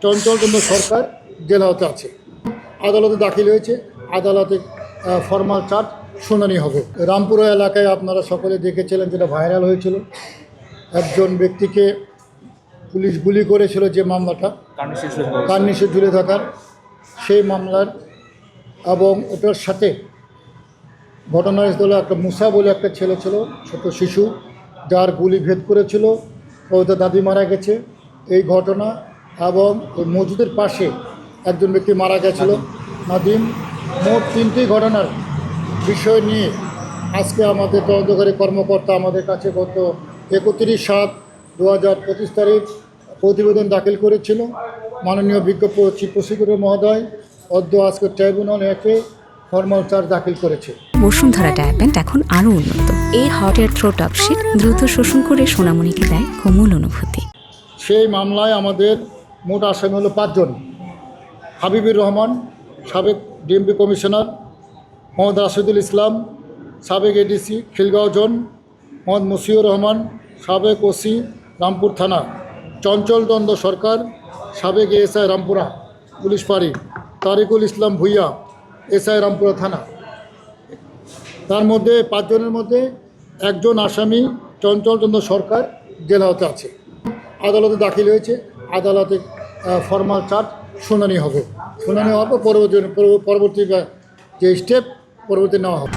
চঞ্চলচন্দ্র সরকার জেলাতে আছে, আদালতে দাখিল হয়েছে, আদালতে ফরমাল চার্জ শুনানি হবে। রামপুরা এলাকায় আপনারা সকলে দেখেছিলেন, যেটা ভাইরাল হয়েছিল, একজন ব্যক্তিকে পুলিশ গুলি করেছিল, যে মামলাটা কার্নিশে ঝুলে থাকার, সেই মামলার এবং ওটার সাথে ঘটনাস্থলে একটা মুসা বলে একটা ছেলে ছিল, ছোট শিশু, যার গুলি ভেদ করেছিল, ওদের দাদি মারা গেছে এই ঘটনা, এবং ওই মসজিদের পাশে একজন ব্যক্তি মারা গেছিল, নাদিম। মোট তিনটি ঘটনার বিষয় নিয়ে আজকে আমাদের তদন্তকারী কর্মকর্তা আমাদের কাছে গত 31/7/2025 তারিখ প্রতিবেদন দাখিল করেছিল। মাননীয় বিজ্ঞ চিফ প্রসিকিউটর মহোদয় আজকে ট্রাইব্যুনাল একে ফরমাল চার্জ দাখিল করেছে। বসুন্ধরা ডায়াপেন্ট এখন আরও উন্নত। এই হট এয়ার থ্রো টপশিট দ্রুত শোষণ করে সোনামণিকে দেয় কোমল অনুভূতি। সেই মামলায় আমাদের মোট আসামি হলো 5 জন। হাবিবুর রহমান, সাবেক ডিএমপি কমিশনার; মোহাম্মদ রাশিদুল ইসলাম, সাবেক এডিসি খিলগাঁও জোন; মোহাম্মদ মশিউর রহমান, সাবেক ওসি রামপুর থানা; চঞ্চলচন্দ্র সরকার, সাবেক এসআই রামপুরা পুলিশ ফাঁড়ি; তারিকুল ইসলাম ভুইয়া, এসআই রামপুরা থানা। তার মধ্যে 5 জনের মধ্যে একজন আসামি চঞ্চলচন্দ্র সরকার জেলাতে আছে, আদালতে দাখিল হয়েছে, আদালতে ফরমাল চার্জ শুনানি হবে। শুনানি হওয়ার পর পরবর্তী যে স্টেপ পরবর্তী নেওয়া হবে।